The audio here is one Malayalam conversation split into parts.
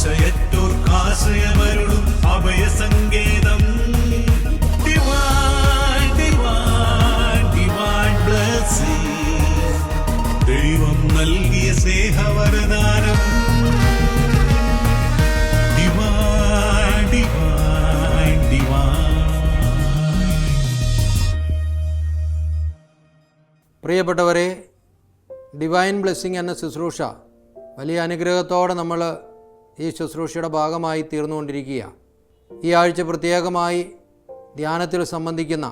ആശയത്തോർക്കാശയമരുളും അഭയസങ്കേതം. Divine, divine, divine blessing. ദൈവം നൽകിയ സ്നേഹവരദാനം. Divine, divine, divine. പ്രിയപ്പെട്ടവരെ, ഡിവൈൻ ബ്ലെസ്സിങ് എന്ന ശുശ്രൂഷ വലിയ അനുഗ്രഹത്തോടെ നമ്മൾ ഈ ശുശ്രൂഷയുടെ ഭാഗമായി തീർന്നുകൊണ്ടിരിക്കുക. ഈ ആഴ്ച പ്രത്യേകമായി ധ്യാനത്തിൽ സംബന്ധിക്കുന്ന,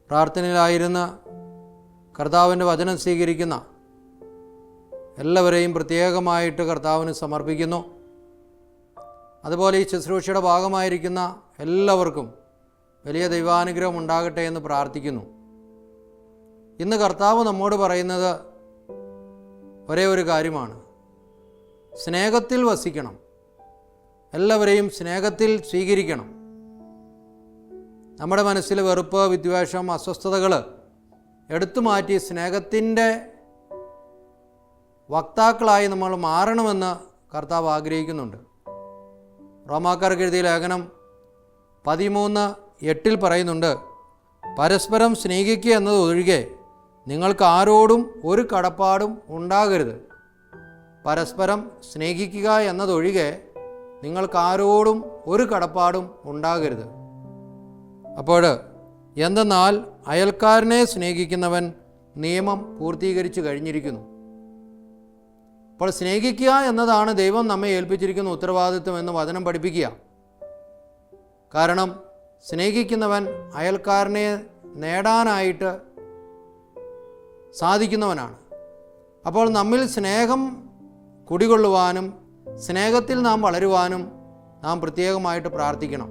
പ്രാർത്ഥനയിലായിരുന്ന, കർത്താവിൻ്റെ വചനം സ്വീകരിക്കുന്ന എല്ലാവരെയും പ്രത്യേകമായിട്ട് കർത്താവിന് സമർപ്പിക്കുന്നു. അതുപോലെ ഈ ശുശ്രൂഷയുടെ ഭാഗമായിരിക്കുന്ന എല്ലാവർക്കും വലിയ ദൈവാനുഗ്രഹം ഉണ്ടാകട്ടെ എന്ന് പ്രാർത്ഥിക്കുന്നു. ഇന്ന് കർത്താവ് നമ്മോട് പറയുന്നത് ഒരേ ഒരു കാര്യമാണ്: സ്നേഹത്തിൽ വസിക്കണം, എല്ലാവരെയും സ്നേഹത്തിൽ സ്വീകരിക്കണം. നമ്മുടെ മനസ്സിൽ വെറുപ്പ്, വിദ്വേഷം, അസ്വസ്ഥതകൾ എടുത്തു മാറ്റി സ്നേഹത്തിൻ്റെ വക്താക്കളായി നമ്മൾ മാറണമെന്ന് കർത്താവ് ആഗ്രഹിക്കുന്നുണ്ട്. റോമാക്കാർക്ക് എഴുതിയ ലേഖനം 13:8 പറയുന്നുണ്ട്, പരസ്പരം സ്നേഹിക്കുക എന്നത് ഒഴികെ നിങ്ങൾക്ക് ആരോടും ഒരു കടപ്പാടും ഉണ്ടാകരുത്. പരസ്പരം സ്നേഹിക്കുക എന്നതൊഴികെ നിങ്ങൾക്ക് ആരോടും ഒരു കടപ്പാടും ഉണ്ടാകരുത്. അപ്പോൾ എന്തെന്നാൽ അയൽക്കാരനെ സ്നേഹിക്കുന്നവൻ നിയമം പൂർത്തീകരിച്ചു കഴിഞ്ഞിരിക്കുന്നു. അപ്പോൾ സ്നേഹിക്കുക എന്നതാണ് ദൈവം നമ്മെ ഏൽപ്പിച്ചിരിക്കുന്ന ഉത്തരവാദിത്വം എന്ന് വചനം പഠിപ്പിക്കുക. കാരണം സ്നേഹിക്കുന്നവൻ അയൽക്കാരനെ നേടാനായിട്ട് സാധിക്കുന്നവനാണ്. അപ്പോൾ നമ്മിൽ സ്നേഹം കുടികൊള്ളുവാനും സ്നേഹത്തിൽ നാം വളരുവാനും നാം പ്രത്യേകമായിട്ട് പ്രാർത്ഥിക്കണം.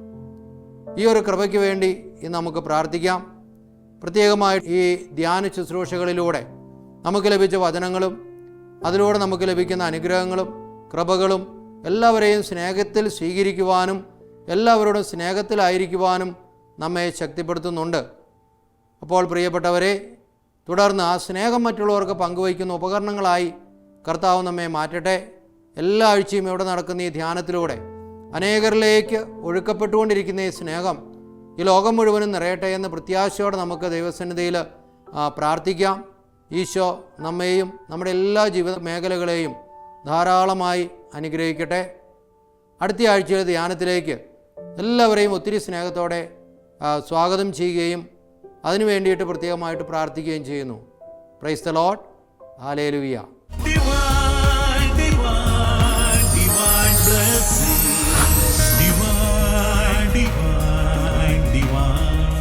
ഈ ഒരു കൃപയ്ക്ക് വേണ്ടി ഇന്ന് നമുക്ക് പ്രാർത്ഥിക്കാം. പ്രത്യേകമായി ഈ ധ്യാന ശുശ്രൂഷകളിലൂടെ നമുക്ക് ലഭിച്ച വചനങ്ങളും അതിലൂടെ നമുക്ക് ലഭിക്കുന്ന അനുഗ്രഹങ്ങളും കൃപകളും എല്ലാവരെയും സ്നേഹത്തിൽ സ്വീകരിക്കുവാനും എല്ലാവരോടും സ്നേഹത്തിലായിരിക്കുവാനും നമ്മെ ശക്തിപ്പെടുത്തുന്നുണ്ട്. അപ്പോൾ പ്രിയപ്പെട്ടവരെ, തുടർന്ന് ആ സ്നേഹം മറ്റുള്ളവർക്ക് പങ്കുവയ്ക്കുന്ന ഉപകരണങ്ങളായി കർത്താവ് നമ്മെ മാറ്റട്ടെ. എല്ലാ ആഴ്ചയും ഇവിടെ നടക്കുന്ന ഈ ധ്യാനത്തിലൂടെ അനേകരിലേക്ക് ഒഴുക്കപ്പെട്ടുകൊണ്ടിരിക്കുന്ന ഈ സ്നേഹം ഈ ലോകം മുഴുവനും നിറയട്ടെ എന്ന് പ്രത്യാശയോടെ നമുക്ക് ദൈവസന്നിധിയിൽ പ്രാർത്ഥിക്കാം. ഈശോ നമ്മെയും നമ്മുടെ എല്ലാ ജീവിത മേഖലകളെയും ധാരാളമായി അനുഗ്രഹിക്കട്ടെ. അടുത്ത ആഴ്ചയിലെ ധ്യാനത്തിലേക്ക് എല്ലാവരെയും ഒത്തിരി സ്നേഹത്തോടെ സ്വാഗതം ചെയ്യുകയും അതിനു വേണ്ടിയിട്ട് പ്രത്യേകമായിട്ട് പ്രാർത്ഥിക്കുകയും ചെയ്യുന്നു. Praise the Lord. Hallelujah. Divine, divine, divine blessing. Divine, divine, divine.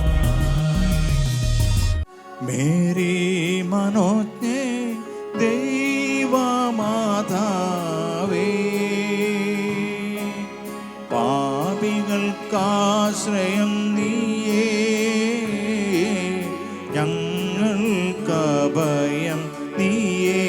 Mary മനോജ്ഞേ ദൈവമാതാവേ, പാപികൾക്കാശ്രയം നീയേ, ഞങ്ങൾക്കഭയം നീയേ.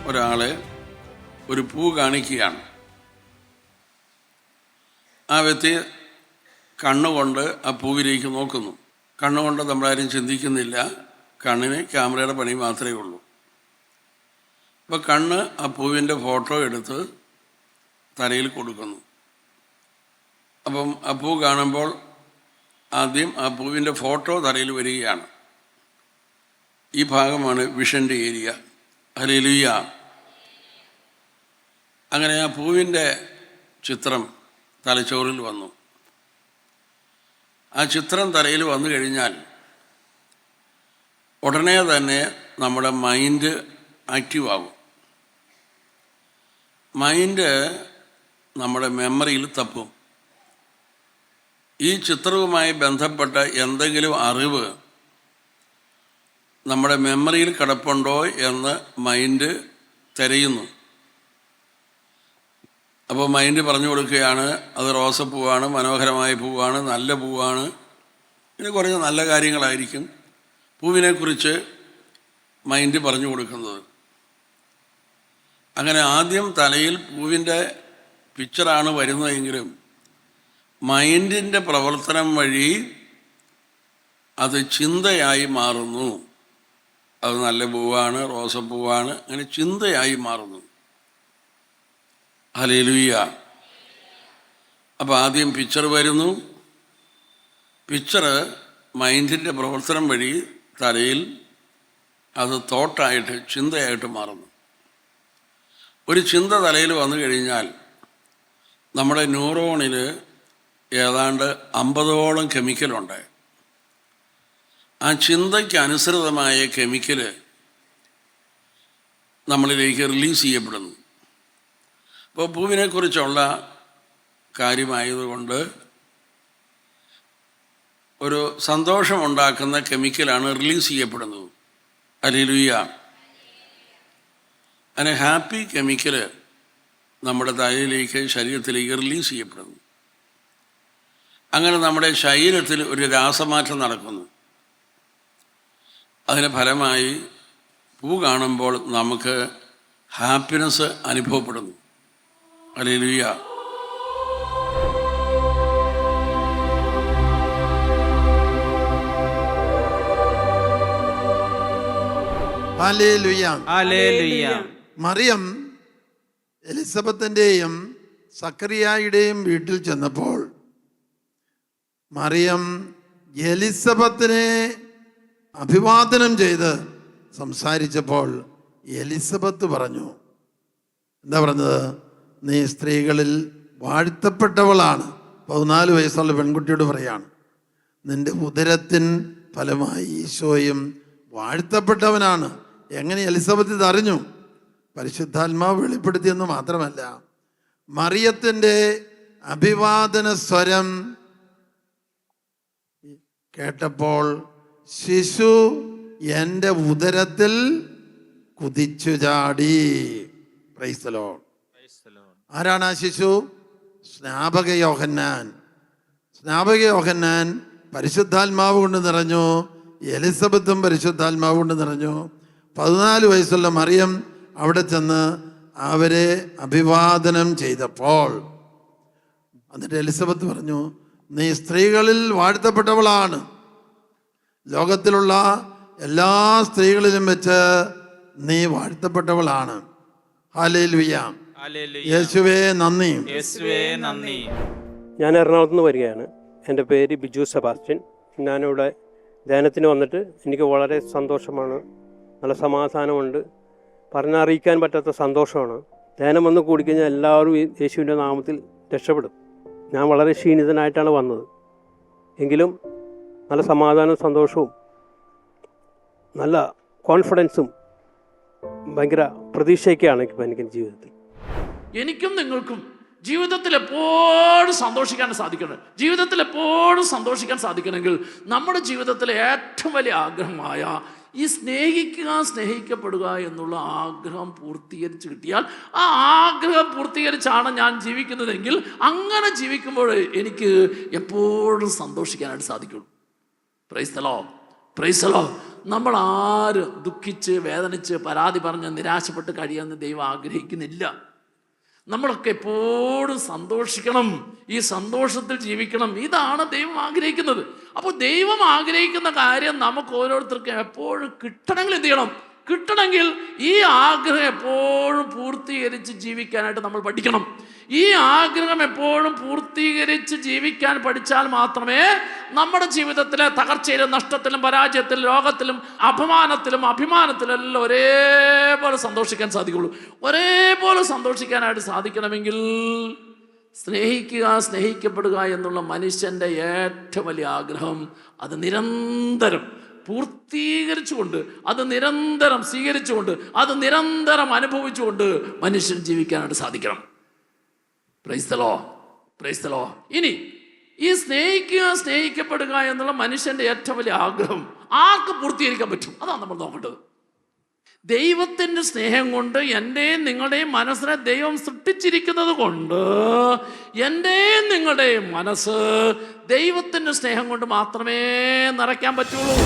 ഒരാളെ ഒരു പൂ കാണിക്കുകയാണ്. ആ വ്യക്തി കണ്ണുകൊണ്ട് ആ പൂവിലേക്ക് നോക്കുന്നു. കണ്ണുകൊണ്ട് നമ്മളാരും ചിന്തിക്കുന്നില്ല, കണ്ണിന് ക്യാമറയുടെ പണി മാത്രമേ ഉള്ളൂ. അപ്പോൾ കണ്ണ് ആ പൂവിൻ്റെ ഫോട്ടോ എടുത്ത് തലയിൽ കൊടുക്കുന്നു. അപ്പം ആ പൂ കാണുമ്പോൾ ആദ്യം ആ പൂവിൻ്റെ ഫോട്ടോ തലയിൽ വരികയാണ്. ഈ ഭാഗമാണ് വിഷൻ്റെ ഏരിയ. ഹല്ലേലൂയ. അങ്ങനെ ആ പൂവിൻ്റെ ചിത്രം തലച്ചോറിൽ വന്നു. ആ ചിത്രം തലയിൽ വന്നു കഴിഞ്ഞാൽ ഉടനെ തന്നെ നമ്മുടെ മൈൻഡ് ആക്റ്റീവ് ആകും. മൈൻഡ് നമ്മുടെ മെമ്മറിയിൽ തപ്പും. ഈ ചിത്രവുമായി ബന്ധപ്പെട്ട എന്തെങ്കിലും അറിവ് നമ്മുടെ മെമ്മറിയിൽ കിടപ്പുണ്ടോ എന്ന് മൈൻഡ് തിരയുന്നു. അപ്പോൾ മൈൻഡ് പറഞ്ഞു കൊടുക്കുകയാണ്, അത് റോസപ്പൂവാണ്, മനോഹരമായ പൂവാണ്, നല്ല പൂവാണ്, ഇങ്ങനെ കുറേ നല്ല കാര്യങ്ങളായിരിക്കും പൂവിനെക്കുറിച്ച് മൈൻഡ് പറഞ്ഞു കൊടുക്കുന്നത്. അങ്ങനെ ആദ്യം തലയിൽ പൂവിൻ്റെ പിക്ചറാണ് വരുന്നതെങ്കിലും മൈൻഡിൻ്റെ പ്രവർത്തനം വഴി അത് ചിന്തയായി മാറുന്നു. അത് നല്ല പൂവാണ്, റോസപ്പൂവാണ്, അങ്ങനെ ചിന്തയായി മാറുന്നു. ഹല്ലേലൂയ. അപ്പോൾ ആദ്യം പിക്ചർ വരുന്നു. പിക്ചർ മൈൻഡിൻ്റെ പ്രവർത്തനം വഴി തലയിൽ അത് തോട്ടായിട്ട്, ചിന്തയായിട്ട് മാറുന്നു. ഒരു ചിന്ത തലയിൽ വന്നു കഴിഞ്ഞാൽ നമ്മുടെ ന്യൂറോണിൽ ഏതാണ്ട് 50ഓളം കെമിക്കലുണ്ട്. ആ ചിന്തയ്ക്ക് അനുസൃതമായ കെമിക്കല് നമ്മളിലേക്ക് റിലീസ് ചെയ്യപ്പെടുന്നു. ഇപ്പോൾ പൂവിനെക്കുറിച്ചുള്ള കാര്യമായതുകൊണ്ട് ഒരു സന്തോഷമുണ്ടാക്കുന്ന കെമിക്കലാണ് റിലീസ് ചെയ്യപ്പെടുന്നത്. ഹല്ലേലൂയ. അങ്ങനെ ഹാപ്പി കെമിക്കൽ നമ്മുടെ തലയിലേക്ക്, ശരീരത്തിലേക്ക് റിലീസ് ചെയ്യപ്പെടുന്നു. അങ്ങനെ നമ്മുടെ ശരീരത്തിൽ ഒരു രാസമാറ്റം നടക്കുന്നു. അതിന് ഫലമായി പൂ കാണുമ്പോൾ നമുക്ക് ഹാപ്പിനെസ് അനുഭവപ്പെടുന്നു. ഹല്ലേലൂയ. ഹല്ലേലൂയ. ഹല്ലേലൂയ. മറിയം എലിസബത്തിൻ്റെയും സക്കറിയായുടെയും വീട്ടിൽ ചെന്നപ്പോൾ മറിയം എലിസബത്തിനെ അഭിവാദനം ചെയ്ത് സംസാരിച്ചപ്പോൾ എലിസബത്ത് പറഞ്ഞു, എന്താ പറഞ്ഞത്? നീ സ്ത്രീകളിൽ വാഴ്ത്തപ്പെട്ടവളാണ്. 14 വയസ്സുള്ള പെൺകുട്ടിയോട് പറയാണ്, നിന്റെ ഉദരത്തിൻ ഫലമായി ഈശോയും വാഴ്ത്തപ്പെട്ടവനാണ്. എങ്ങനെ എലിസബത്ത് ഇത് അറിഞ്ഞു? പരിശുദ്ധാത്മാവ് വെളിപ്പെടുത്തിയെന്ന് മാത്രമല്ല, മറിയത്തിൻ്റെ അഭിവാദന സ്വരം കേട്ടപ്പോൾ ശിശു എൻ്റെ ഉദരത്തിൽ കുതിച്ചു ചാടി. Price the Lord. ആരാണ് ആ ശിശു? സ്നാപക യോഹന്നാൻ. സ്നാപക യോഹന്നാൻ പരിശുദ്ധാത്മാവ് കൊണ്ട് നിറഞ്ഞു. എലിസബത്തും പരിശുദ്ധാത്മാവ് കൊണ്ട് നിറഞ്ഞു. 14 വയസ്സുള്ള മറിയം അവിടെ ചെന്ന് അവരെ അഭിവാദനം ചെയ്തപ്പോൾ എന്നിട്ട് എലിസബത്ത് പറഞ്ഞു, നീ സ്ത്രീകളിൽ വാഴ്ത്തപ്പെട്ടവളാണ്. ലോകത്തിലുള്ള എല്ലാ സ്ത്രീകളിലും വെച്ച് നീ വാഴ്ത്തപ്പെട്ടവളാണ്. ഹല്ലേലൂയ. യേശുവേ നന്ദി. യേശുവേ നന്ദി. ഞാൻ എറണാകുളത്ത് നിന്ന് വരികയാണ്. എൻ്റെ പേര് ബിജു സെബാസ്റ്റ്യൻ. ഞാനിവിടെ ധ്യാനത്തിന് വന്നിട്ട് എനിക്ക് വളരെ സന്തോഷമാണ്, നല്ല സമാധാനമുണ്ട്, പറഞ്ഞറിയിക്കാൻ പറ്റാത്ത സന്തോഷമാണ്. ധ്യാനം വന്ന് കൂടിക്കഴിഞ്ഞാൽ എല്ലാവരും യേശുവിൻ്റെ നാമത്തിൽ രക്ഷപ്പെടും. ഞാൻ വളരെ ക്ഷീണിതനായിട്ടാണ് വന്നത്, എങ്കിലും നല്ല സമാധാനവും സന്തോഷവും നല്ല കോൺഫിഡൻസും ഭയങ്കര പ്രതീക്ഷയൊക്കെയാണ് ഇപ്പം എനിക്ക് ജീവിതത്തിൽ. എനിക്കും നിങ്ങൾക്കും ജീവിതത്തിൽ എപ്പോഴും സന്തോഷിക്കാൻ സാധിക്കണം. ജീവിതത്തിൽ എപ്പോഴും സന്തോഷിക്കാൻ സാധിക്കണമെങ്കിൽ നമ്മുടെ ജീവിതത്തിലെ ഏറ്റവും വലിയ ആഗ്രഹമായ ഈ സ്നേഹിക്കുക, സ്നേഹിക്കപ്പെടുക എന്നുള്ള ആഗ്രഹം പൂർത്തീകരിച്ച് കിട്ടിയാൽ, ആ ആഗ്രഹം പൂർത്തീകരിച്ചാണ് ഞാൻ ജീവിക്കുന്നതെങ്കിൽ അങ്ങനെ ജീവിക്കുമ്പോൾ എനിക്ക് എപ്പോഴും സന്തോഷിക്കാനായിട്ട് സാധിക്കുള്ളൂ. Price the Lord. Price the Lord. നമ്മൾ ആരും ദുഃഖിച്ച്, വേദനിച്ച്, പരാതി പറഞ്ഞ്, നിരാശപ്പെട്ട് കഴിയാമെന്ന് ദൈവം ആഗ്രഹിക്കുന്നില്ല. നമ്മളൊക്കെ എപ്പോഴും സന്തോഷിക്കണം, ഈ സന്തോഷത്തിൽ ജീവിക്കണം. ഇതാണ് ദൈവം ആഗ്രഹിക്കുന്നത്. അപ്പോൾ ദൈവം ആഗ്രഹിക്കുന്ന കാര്യം നമുക്ക് ഓരോരുത്തർക്കും എപ്പോഴും കിട്ടണമെങ്കിൽ എന്ത് ചെയ്യണം? കിട്ടണമെങ്കിൽ ഈ ആഗ്രഹം എപ്പോഴും പൂർത്തീകരിച്ച് ജീവിക്കാനായിട്ട് നമ്മൾ പഠിക്കണം. ഈ ആഗ്രഹം എപ്പോഴും പൂർത്തീകരിച്ച് ജീവിക്കാൻ പഠിച്ചാൽ മാത്രമേ നമ്മുടെ ജീവിതത്തിലെ തകർച്ചയിലും നഷ്ടത്തിലും പരാജയത്തിലും രോഗത്തിലും അഭിമാനത്തിലും എല്ലാം ഒരേപോലെ സന്തോഷിക്കാൻ സാധിക്കുള്ളൂ. ഒരേപോലെ സന്തോഷിക്കാനായിട്ട് സാധിക്കണമെങ്കിൽ സ്നേഹിക്കപ്പെടുക എന്നുള്ള മനുഷ്യൻ്റെ ഏറ്റവും വലിയ ആഗ്രഹം അത് നിരന്തരം പൂർത്തീകരിച്ചുകൊണ്ട്, അത് നിരന്തരം സ്വീകരിച്ചുകൊണ്ട്, അത് നിരന്തരം അനുഭവിച്ചുകൊണ്ട് മനുഷ്യൻ ജീവിക്കാനായിട്ട് സാധിക്കണം. Price the Lord, price the Lord. ഇനി ഈ സ്നേഹിക്കപ്പെടുക എന്നുള്ള മനുഷ്യൻ്റെ ഏറ്റവും വലിയ ആഗ്രഹം ആർക്ക് പൂർത്തീകരിക്കാൻ പറ്റും? അതാണ് നമ്മൾ നോക്കേണ്ടത്. ദൈവത്തിൻ്റെ സ്നേഹം കൊണ്ട് എൻ്റെയും നിങ്ങളുടെയും മനസ്സിനെ ദൈവം സൃഷ്ടിച്ചിരിക്കുന്നത് കൊണ്ട് എൻ്റെയും നിങ്ങളുടെയും മനസ്സ് ദൈവത്തിൻ്റെ സ്നേഹം കൊണ്ട് മാത്രമേ നിറയ്ക്കാൻ പറ്റുള്ളൂ.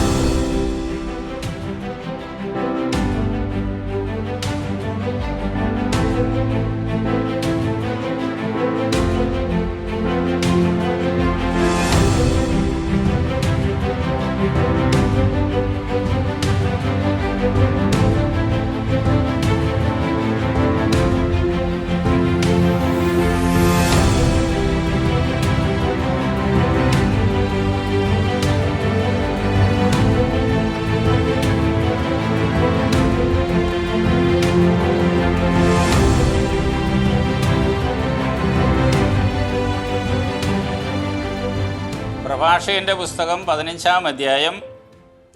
പ്രഭാഷകന്റെ പുസ്തകം 15-ാം അധ്യായം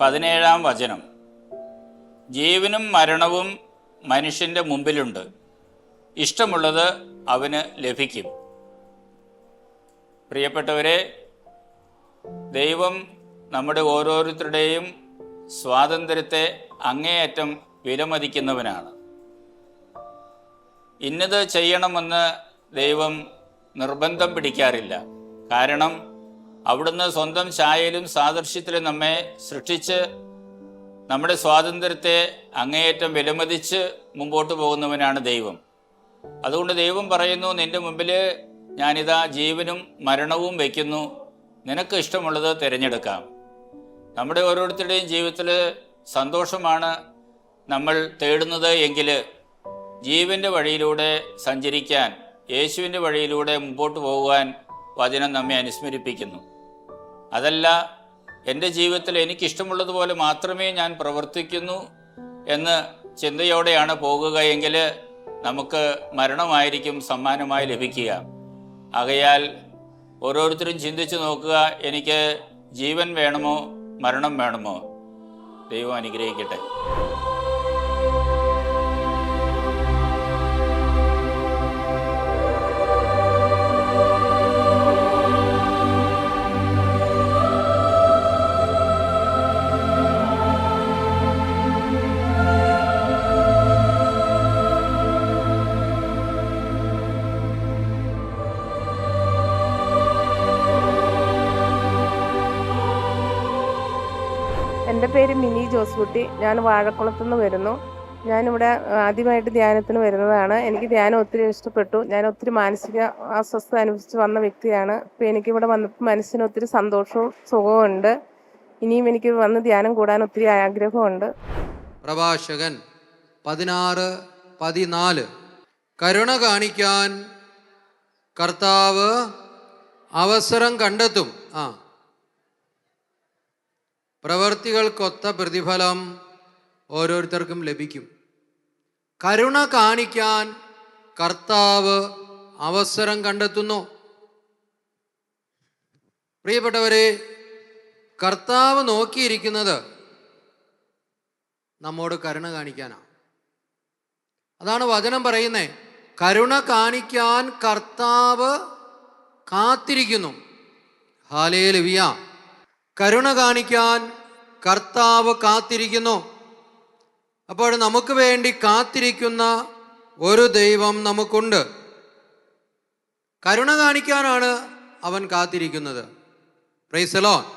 17-ാം വചനം. ജീവനും മരണവും മനുഷ്യൻ്റെ മുമ്പിലുണ്ട്, ഇഷ്ടമുള്ളത് അവന് ലഭിക്കും. പ്രിയപ്പെട്ടവരെ, ദൈവം നമ്മുടെ ഓരോരുത്തരുടെയും സ്വാതന്ത്ര്യത്തെ അങ്ങേയറ്റം വിലമതിക്കുന്നവനാണ്. ഇന്നത് ചെയ്യണമെന്ന് ദൈവം നിർബന്ധം പിടിക്കാറില്ല. കാരണം അവിടുന്ന് സ്വന്തം ഛായയിലും സാദൃശ്യത്തിലും നമ്മെ സൃഷ്ടിച്ച് നമ്മുടെ സ്വാതന്ത്ര്യത്തെ അങ്ങേയറ്റം വിലമതിച്ച് മുമ്പോട്ട് പോകുന്നവനാണ് ദൈവം. അതുകൊണ്ട് ദൈവം പറയുന്നു, നിന്റെ മുമ്പിൽ ഞാനിതാ ജീവനും മരണവും വയ്ക്കുന്നു, നിനക്ക് ഇഷ്ടമുള്ളത് തിരഞ്ഞെടുക്കാം. നമ്മുടെ ഓരോരുത്തരുടെയും ജീവിതത്തിൽ സന്തോഷമാണ് നമ്മൾ തേടുന്നത് എങ്കിൽ ജീവൻ്റെ വഴിയിലൂടെ സഞ്ചരിക്കാൻ, യേശുവിൻ്റെ വഴിയിലൂടെ മുമ്പോട്ട് പോകുവാൻ വചനം നമ്മെ അനുസ്മരിപ്പിക്കുന്നു. അതല്ല, എൻ്റെ ജീവിതത്തിൽ എനിക്കിഷ്ടമുള്ളതുപോലെ മാത്രമേ ഞാൻ പ്രവർത്തിക്കുന്നു എന്ന് ചിന്തയോടെയാണ് പോകുക എങ്കിൽ നമുക്ക് മരണമായിരിക്കും സമ്മാനമായി ലഭിക്കുക. ആകയാൽ ഓരോരുത്തരും ചിന്തിച്ച് നോക്കുക, എനിക്ക് ജീവൻ വേണമോ മരണം വേണമോ? ദൈവം അനുഗ്രഹിക്കട്ടെ. എൻ്റെ പേര് മിനി ജോസ്കുട്ടി. ഞാൻ വാഴക്കുളത്തുനിന്ന് വരുന്നു. ഞാനിവിടെ ആദ്യമായിട്ട് ധ്യാനത്തിന് വരുന്നതാണ്. എനിക്ക് ധ്യാനം ഒത്തിരി ഇഷ്ടപ്പെട്ടു. ഞാൻ ഒത്തിരി മാനസിക അസ്വസ്ഥത അനുഭവിച്ച് വന്ന വ്യക്തിയാണ്. ഇപ്പോൾ എനിക്കിവിടെ വന്നപ്പോൾ മനസ്സിന് ഒത്തിരി സന്തോഷവും സുഖവും ഉണ്ട്. ഇനിയും എനിക്ക് വന്ന് ധ്യാനം കൂടാൻ ഒത്തിരി ആഗ്രഹമുണ്ട്. പ്രഭാഷകൻ 16:14. കരുണ കാണിക്കാൻ കർത്താവ് അവസരം കണ്ടെത്തും. പ്രവൃത്തികൾക്കൊത്ത പ്രതിഫലം ഓരോരുത്തർക്കും ലഭിക്കും. കരുണ കാണിക്കാൻ കർത്താവ് അവസരം കണ്ടെത്തുന്നു. പ്രിയപ്പെട്ടവരെ, കർത്താവ് നോക്കിയിരിക്കുന്നത് നമ്മോട് കരുണ കാണിക്കാനാണ്. അതാണ് വചനം പറയുന്നത്. കരുണ കാണിക്കാൻ കർത്താവ് കാത്തിരിക്കുന്നു. ഹല്ലേലൂയ. കരുണ കാണിക്കാൻ കർത്താവ് കാത്തിരിക്കുന്നു. അപ്പോൾ നമുക്ക് വേണ്ടി കാത്തിരിക്കുന്ന ഒരു ദൈവം നമുക്കുണ്ട്. കരുണ കാണിക്കാനാണ് അവൻ കാത്തിരിക്കുന്നത്. Praise the Lord.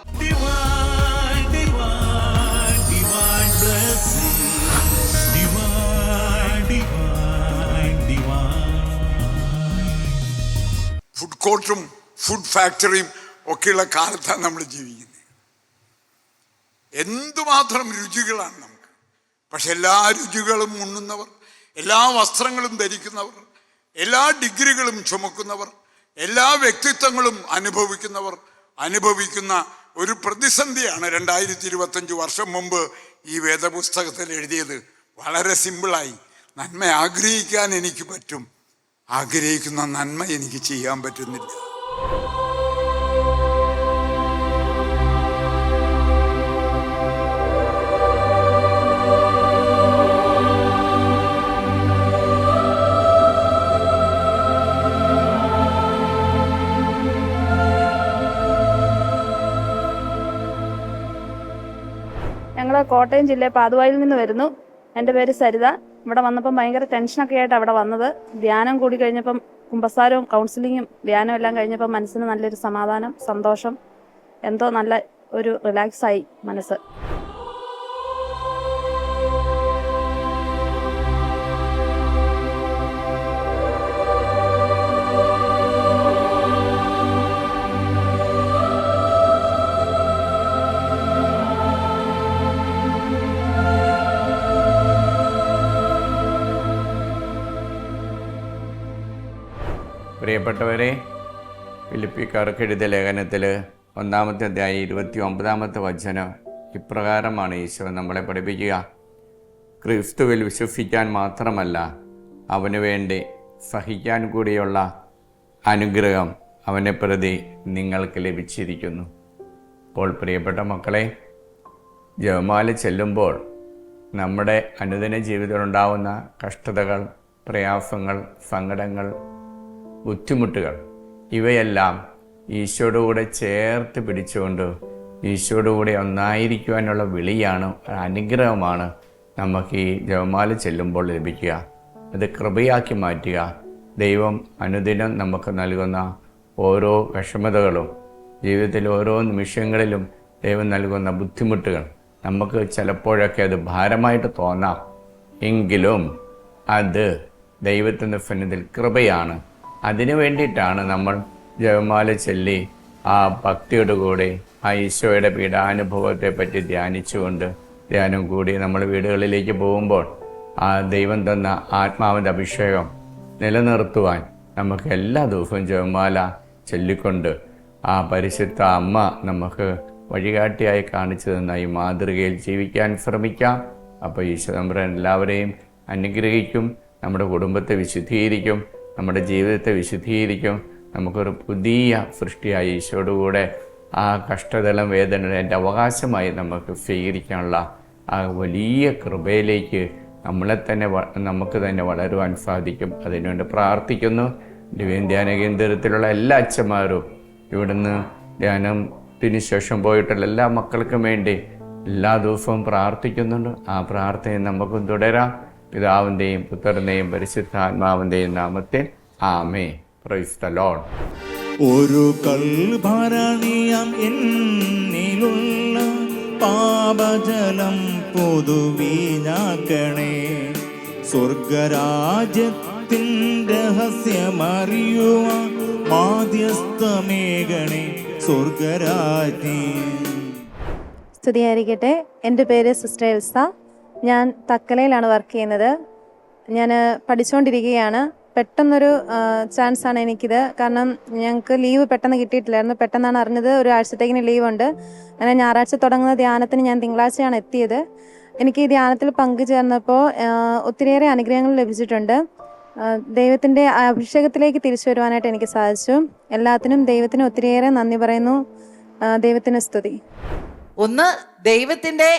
ഫുഡ് കോർട്ടും ഫുഡ് ഫാക്ടറിയും ഒക്കെയുള്ള കാലത്താണ് നമ്മൾ ജീവിക്കുന്നത്. എന്തുമാത്രം രുചികളാണ് നമുക്ക്. പക്ഷെ എല്ലാ രുചികളും ഉണ്ണുന്നവർ, എല്ലാ വസ്ത്രങ്ങളും ധരിക്കുന്നവർ, എല്ലാ ഡിഗ്രികളും ചുമക്കുന്നവർ, എല്ലാ വ്യക്തിത്വങ്ങളും അനുഭവിക്കുന്ന ഒരു പ്രതിസന്ധിയാണ് 2025 വർഷം മുമ്പ് ഈ വേദപുസ്തകത്തിൽ എഴുതിയത്. വളരെ സിമ്പിളായി, നന്മ ആഗ്രഹിക്കാൻ എനിക്ക് പറ്റും, ആഗ്രഹിക്കുന്ന നന്മ എനിക്ക് ചെയ്യാൻ പറ്റുന്നില്ല. ഞങ്ങൾ കോട്ടയം ജില്ലയിൽ പാതുവായിൽ നിന്ന് വരുന്നു. എൻ്റെ പേര് സരിത. ഇവിടെ വന്നപ്പം ഭയങ്കര ടെൻഷനൊക്കെ ആയിട്ട് അവിടെ വന്നത്. ധ്യാനം കൂടി കഴിഞ്ഞപ്പം കുമ്പസാരവും കൗൺസിലിങ്ങും ധ്യാനവും എല്ലാം കഴിഞ്ഞപ്പം മനസ്സിന് നല്ലൊരു സമാധാനം, സന്തോഷം, എന്തോ നല്ല ഒരു റിലാക്സായി മനസ്സ്. പ്രിയപ്പെട്ടവരെ, ഫിലിപ്പിക്കാർക്ക് എഴുതിയ ലേഖനത്തിൽ 1-ാമത്തെ അധ്യായം 29-ാമത്തെ വചനം ഇപ്രകാരമാണ് ഈശോ നമ്മളെ പഠിപ്പിക്കുക. ക്രിസ്തുവിൽ വിശ്വസിക്കാൻ മാത്രമല്ല, അവന് വേണ്ടി സഹിക്കാൻ കൂടിയുള്ള അനുഗ്രഹം അവനെ പ്രതി നിങ്ങൾക്ക് ലഭിച്ചിരിക്കുന്നു. അപ്പോൾ പ്രിയപ്പെട്ട മക്കളെ, ജപമാല ചെല്ലുമ്പോൾ നമ്മുടെ അനുദിന ജീവിതത്തിലുണ്ടാവുന്ന കഷ്ടതകൾ, പ്രയാസങ്ങൾ, സങ്കടങ്ങൾ, ബുദ്ധിമുട്ടുകൾ ഇവയെല്ലാം ഈശോയുടെ കൂടെ ചേർത്ത് പിടിച്ചുകൊണ്ട് ഈശോയുടെ കൂടെ ഒന്നായിരിക്കുവാനുള്ള വിളിയാണ്, അനുഗ്രഹമാണ് നമുക്ക് ഈ ജപമാല ചെല്ലുമ്പോൾ ലഭിക്കുക. അത് കൃപയാക്കി മാറ്റുക. ദൈവം അനുദിനം നമുക്ക് നൽകുന്ന ഓരോ വിഷമതകളും, ജീവിതത്തിലെ ഓരോ നിമിഷങ്ങളിലും ദൈവം നൽകുന്ന ബുദ്ധിമുട്ടുകൾ നമുക്ക് ചിലപ്പോഴൊക്കെ അത് ഭാരമായിട്ട് തോന്നാം. എങ്കിലും അത് ദൈവത്തിൻ്റെ സന്നിധിയിൽ കൃപയാണ്. അതിനു വേണ്ടിയിട്ടാണ് നമ്മൾ ജപമാല ചൊല്ലി ആ ഭക്തിയോട് കൂടി ആ ഈശോയുടെ പീഡാനുഭവത്തെ പറ്റി ധ്യാനിച്ചുകൊണ്ട് ധ്യാനം കൂടി നമ്മൾ വീടുകളിലേക്ക് പോകുമ്പോൾ ആ ദൈവം തന്ന ആത്മാവിൻ്റെ അഭിഷേകം നിലനിർത്തുവാൻ നമുക്ക് എല്ലാ ദിവസവും ജപമാല ചൊല്ലിക്കൊണ്ട് ആ പരിശുദ്ധ അമ്മ നമുക്ക് വഴികാട്ടിയായി കാണിച്ചു തന്ന ഈ മാതൃകയിൽ ജീവിക്കാൻ ശ്രമിക്കാം. അപ്പോൾ ഈശോ തമ്പുരാൻ എല്ലാവരെയും അനുഗ്രഹിക്കും, നമ്മുടെ കുടുംബത്തെ വിശുദ്ധീകരിക്കും, നമ്മുടെ ജീവിതത്തെ വിശുദ്ധീകരിക്കും. നമുക്കൊരു പുതിയ സൃഷ്ടിയായി ഈശോയോടുകൂടെ ആ കഷ്ടതളം വേദനയുടെ എൻ്റെ അവകാശമായി നമുക്ക് സ്വീകരിക്കാനുള്ള ആ വലിയ കൃപയിലേക്ക് നമുക്ക് തന്നെ വളരുവാൻ സാധിക്കും. അതിനുവേണ്ടി പ്രാർത്ഥിക്കുന്നു. ദിവ്യ ധ്യാന കേന്ദ്രത്തിലുള്ള എല്ലാ അച്ഛന്മാരും ഇവിടുന്ന് ധ്യാനത്തിന് ശേഷം പോയിട്ടുള്ള എല്ലാ മക്കൾക്കും വേണ്ടി എല്ലാ ദിവസവും പ്രാർത്ഥിക്കുന്നുണ്ട്. ആ പ്രാർത്ഥന നമുക്കും തുടരാം. പിതാവിൻ്റെയും പുത്രൻ്റെയും പരിശുദ്ധാത്മാവിൻ്റെയും നാമത്തിൽ ആമേൻ. Price the Lord. ഒരു കൽഭരണിയാം എന്നിലുള്ള പാപജലം പൊതുവീഞ്ഞാക്കണേ, സ്വർഗരാജ്യത്തിൻ രഹസ്യമറിയുവാൻ മാധ്യസ്ഥമേകണേ സ്വർഗരാജ്ഞി. സ്തുതിയായിരിക്കട്ടെ. എൻ്റെ പേര് സിസ്റ്റർ എൽസ. ഞാൻ തക്കലയിലാണ് വർക്ക് ചെയ്യുന്നത്. ഞാൻ പഠിച്ചുകൊണ്ടിരിക്കുകയാണ്. പെട്ടെന്നൊരു ചാൻസാണ് എനിക്കിത്. കാരണം ഞങ്ങൾക്ക് ലീവ് പെട്ടെന്ന് കിട്ടിയിട്ടില്ലായിരുന്നു. പെട്ടെന്നാണ് അറിഞ്ഞത് ഒരു ആഴ്ചത്തേക്കിന് ലീവുണ്ട്. അങ്ങനെ ഞായറാഴ്ച തുടങ്ങുന്ന ധ്യാനത്തിന് ഞാൻ തിങ്കളാഴ്ചയാണ് എത്തിയത്. എനിക്ക് ഈ ധ്യാനത്തിൽ പങ്കുചേർന്നപ്പോൾ ഒത്തിരിയേറെ അനുഗ്രഹങ്ങൾ ലഭിച്ചിട്ടുണ്ട്. ദൈവത്തിൻ്റെ അഭിഷേകത്തിലേക്ക് തിരിച്ചു വരുവാനായിട്ട് എനിക്ക് സാധിച്ചു. എല്ലാത്തിനും ദൈവത്തിന് ഒത്തിരിയേറെ നന്ദി പറയുന്നു. ദൈവത്തിന് സ്തുതി. ഒന്ന്, ദൈവത്തിൻ്റെ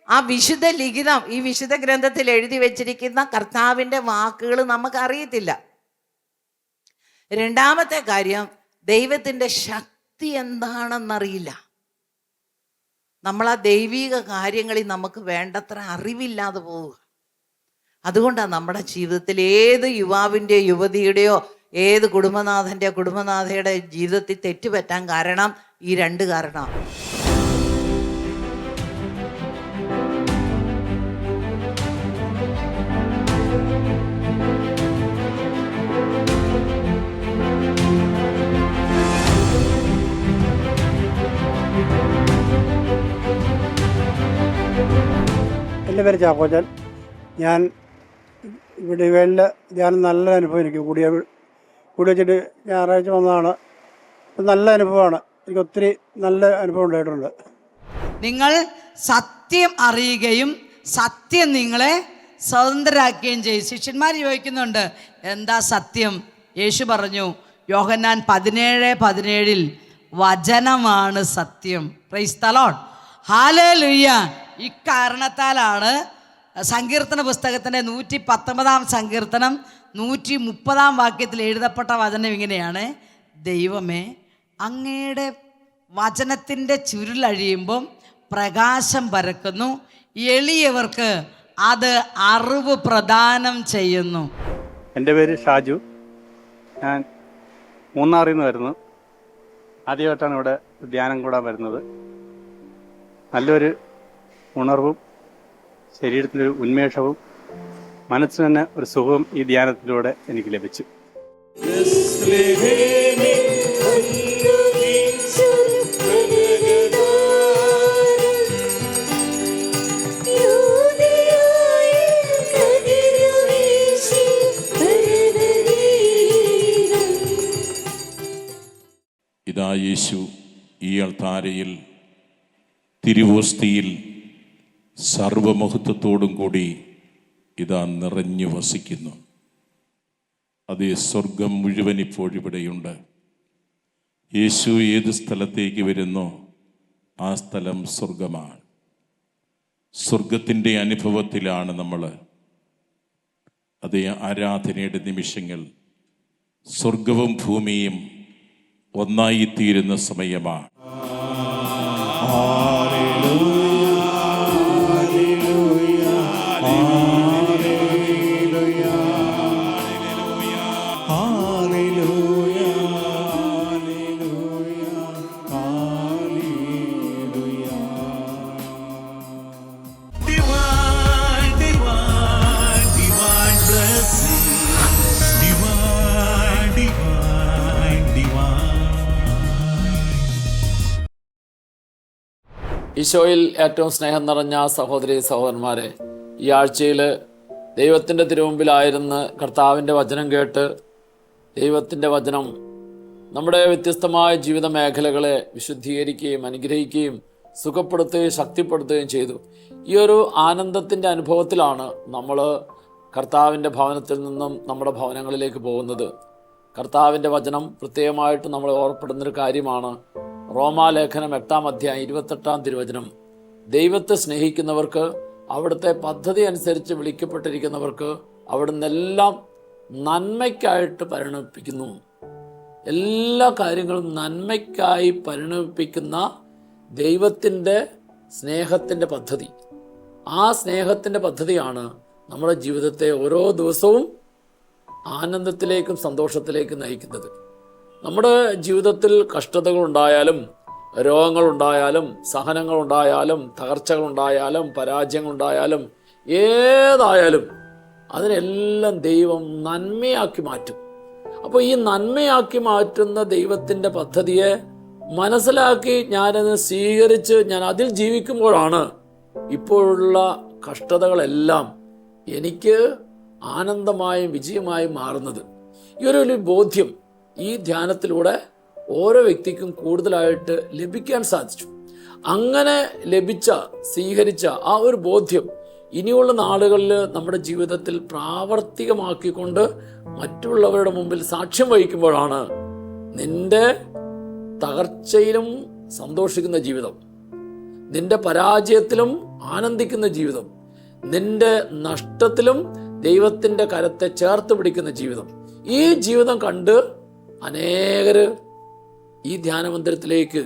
ആ വിശുദ്ധ ലിഖിതം, ഈ വിശുദ്ധ ഗ്രന്ഥത്തിൽ എഴുതി വെച്ചിരിക്കുന്ന കർത്താവിൻ്റെ വാക്കുകൾ നമുക്കറിയത്തില്ല. രണ്ടാമത്തെ കാര്യം, ദൈവത്തിൻ്റെ ശക്തി എന്താണെന്നറിയില്ല. നമ്മൾ ആ ദൈവിക കാര്യങ്ങളിൽ നമുക്ക് വേണ്ടത്ര അറിവില്ലാതെ പോവുക. അതുകൊണ്ടാണ് നമ്മുടെ ജീവിതത്തിൽ ഏത് യുവാവിൻ്റെയോ യുവതിയുടെയോ ഏത് കുടുംബനാഥയുടെ ജീവിതത്തിൽ തെറ്റുപറ്റാൻ കാരണം ഈ രണ്ട് കാരണം. എൻ്റെ പേര് ചാക്കോച്ചൻ. ഞാൻ ഇവിടെ ഡിവൈനിൽ ധ്യാനം നല്ല അനുഭവം എനിക്ക് കൂടി വെച്ചിട്ട് ഞായറാഴ്ച വന്നതാണ്. നല്ല അനുഭവമാണ്. എനിക്ക് ഒത്തിരി നല്ല അനുഭവം ഉണ്ടായിട്ടുണ്ട്. നിങ്ങൾ സത്യം അറിയുകയും സത്യം നിങ്ങളെ സ്വതന്ത്രരാക്കുകയും ചെയ്യും. ശിഷ്യന്മാർ ചോദിക്കുന്നുണ്ട്, എന്താ സത്യം? യേശു പറഞ്ഞു, യോഹന്നാൻ 17:17 വചനമാണ് സത്യം. Price the Lord. ഹല്ലേലൂയ. ഇക്കാരണത്താലാണ് സങ്കീർത്തന പുസ്തകത്തിൻ്റെ 119 സങ്കീർത്തനം 130 വാക്യത്തിൽ എഴുതപ്പെട്ട വചനം ഇങ്ങനെയാണ്: ദൈവമേ, അങ്ങയുടെ വചനത്തിൻ്റെ ചുരുളഴിയുമ്പം പ്രകാശം പരക്കുന്നു, എളിയവർക്ക് അത് അറിവ് പ്രദാനം ചെയ്യുന്നു. എൻ്റെ പേര് ഷാജു. ഞാൻ മൂന്നാറിൽ നിന്ന് വരുന്നു. ആദ്യമായിട്ടാണ് ഇവിടെ ധ്യാനം കൂടാൻ വരുന്നത്. നല്ലൊരു ഉണർവും ശരീരത്തിനൊരു ഉന്മേഷവും മനസ്സിന് തന്നെ ഒരു സുഖവും ഈ ധ്യാനത്തിലൂടെ എനിക്ക് ലഭിച്ചു. ഇതാ യേശു ഈ അൾത്താരയിൽ തിരുവോസ്തിയിൽ സർവമഹത്വത്തോടും കൂടി ഇതാ നിറഞ്ഞു വസിക്കുന്നു. അതേ, സ്വർഗം മുഴുവൻ ഇപ്പോഴിവിടെയുണ്ട്. യേശു ഏത് സ്ഥലത്തേക്ക് വരുന്നോ ആ സ്ഥലം സ്വർഗമാണ്. സ്വർഗത്തിൻ്റെ അനുഭവത്തിലാണ് നമ്മൾ. അതേ, ആരാധനയുടെ നിമിഷങ്ങൾ സ്വർഗവും ഭൂമിയും ഒന്നായിത്തീരുന്ന സമയമാണ്. ഈശോയിൽ ഏറ്റവും സ്നേഹം നിറഞ്ഞ സഹോദരി സഹോദരന്മാരെ, ഈ ആഴ്ചയിൽ ദൈവത്തിൻ്റെ തിരുമുമ്പിലായിരുന്ന് കർത്താവിൻ്റെ വചനം കേട്ട് ദൈവത്തിൻ്റെ വചനം നമ്മുടെ വ്യത്യസ്തമായ ജീവിത മേഖലകളെ വിശുദ്ധീകരിക്കുകയും അനുഗ്രഹിക്കുകയും സുഖപ്പെടുത്തുകയും ശക്തിപ്പെടുത്തുകയും ചെയ്തു. ഈ ഒരു ആനന്ദത്തിൻ്റെ അനുഭവത്തിലാണ് നമ്മൾ കർത്താവിൻ്റെ ഭവനത്തിൽ നിന്നും നമ്മുടെ ഭവനങ്ങളിലേക്ക് പോകുന്നത്. കർത്താവിൻ്റെ വചനം പ്രത്യേകമായിട്ട് നമ്മളെ ഓർപ്പെടുന്നൊരു കാര്യമാണ്. റോമാലേഖനം 8-ാം അധ്യായം 28-ാം തിരുവചനം: ദൈവത്തെ സ്നേഹിക്കുന്നവർക്ക്, അവിടുത്തെ പദ്ധതി അനുസരിച്ച് വിളിക്കപ്പെട്ടിരിക്കുന്നവർക്ക് അവിടുന്ന് എല്ലാം നന്മയ്ക്കായിട്ട് പരിണമിപ്പിക്കുന്നു. എല്ലാ കാര്യങ്ങളും നന്മയ്ക്കായി പരിണമിപ്പിക്കുന്ന ദൈവത്തിൻ്റെ സ്നേഹത്തിൻ്റെ പദ്ധതി. ആ സ്നേഹത്തിൻ്റെ പദ്ധതിയാണ് നമ്മുടെ ജീവിതത്തെ ഓരോ ദിവസവും ആനന്ദത്തിലേക്കും സന്തോഷത്തിലേക്കും നയിക്കുന്നത്. നമ്മുടെ ജീവിതത്തിൽ കഷ്ടതകളുണ്ടായാലും രോഗങ്ങളുണ്ടായാലും സഹനങ്ങളുണ്ടായാലും തകർച്ചകളുണ്ടായാലും പരാജയങ്ങളുണ്ടായാലും ഏതായാലും അതിനെല്ലാം ദൈവം നന്മയാക്കി മാറ്റും. അപ്പോൾ ഈ നന്മയാക്കി മാറ്റുന്ന ദൈവത്തിൻ്റെ പദ്ധതിയെ മനസ്സിലാക്കി ഞാനത് സ്വീകരിച്ച് ഞാൻ അതിൽ ജീവിക്കുമ്പോഴാണ് ഇപ്പോഴുള്ള കഷ്ടതകളെല്ലാം എനിക്ക് ആനന്ദമായും വിജയമായും മാറുന്നത്. ഈ ഒരു ബോധ്യം ഈ ധ്യാനത്തിലൂടെ ഓരോ വ്യക്തിക്കും കൂടുതലായിട്ട് ലഭിക്കാൻ സാധിച്ചു. അങ്ങനെ സ്വീകരിച്ച ആ ഒരു ബോധ്യം ഇനിയുള്ള നാളുകളിൽ നമ്മുടെ ജീവിതത്തിൽ പ്രാവർത്തികമാക്കിക്കൊണ്ട് മറ്റുള്ളവരുടെ മുമ്പിൽ സാക്ഷ്യം വഹിക്കുമ്പോഴാണ് നിന്റെ തകർച്ചയിലും സന്തോഷിക്കുന്ന ജീവിതം, നിന്റെ പരാജയത്തിലും ആനന്ദിക്കുന്ന ജീവിതം, നിന്റെ നഷ്ടത്തിലും ദൈവത്തിൻ്റെ കരത്തെ ചേർത്ത് പിടിക്കുന്ന ജീവിതം, ഈ ജീവിതം കണ്ട് അനേകർ ഈ ധ്യാനമന്ദിരത്തിലേക്ക്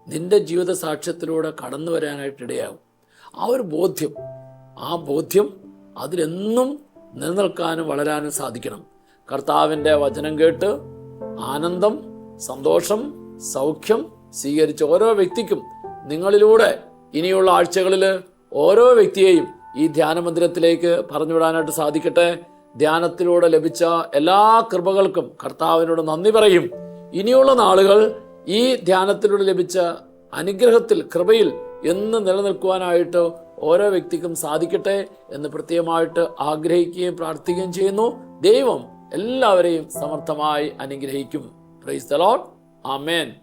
നിന്റെ ജീവിത സാക്ഷ്യത്തിലൂടെ കടന്നു വരാനായിട്ടിടയാകും. ആ ഒരു ബോധ്യം അതിലെന്നും നിലനിൽക്കാനും വളരാനും സാധിക്കണം. കർത്താവിൻ്റെ വചനം കേട്ട് ആനന്ദം, സന്തോഷം, സൗഖ്യം സ്വീകരിച്ച ഓരോ വ്യക്തിക്കും നിങ്ങളിലൂടെ ഇനിയുള്ള ആഴ്ചകളിൽ ഓരോ വ്യക്തിയെയും ഈ ധ്യാനമന്ദിരത്തിലേക്ക് പറഞ്ഞുവിടാനായിട്ട് സാധിക്കട്ടെ. ധ്യാനത്തിലൂടെ ലഭിച്ച എല്ലാ കൃപകൾക്കും കർത്താവിനോട് നന്ദി പറയും. ഇനിയുള്ള നാളുകൾ ഈ ധ്യാനത്തിലൂടെ ലഭിച്ച അനുഗ്രഹത്തിൽ, കൃപയിൽ എന്ന് നിലനിൽക്കുവാനായിട്ട് ഓരോ വ്യക്തിക്കും സാധിക്കട്ടെ എന്ന് പ്രത്യേകമായിട്ട് ആഗ്രഹിക്കുകയും പ്രാർത്ഥിക്കുകയും ചെയ്യുന്നു. ദൈവം എല്ലാവരെയും സമർത്ഥമായി അനുഗ്രഹിക്കും. Price the Lord. ആമേൻ.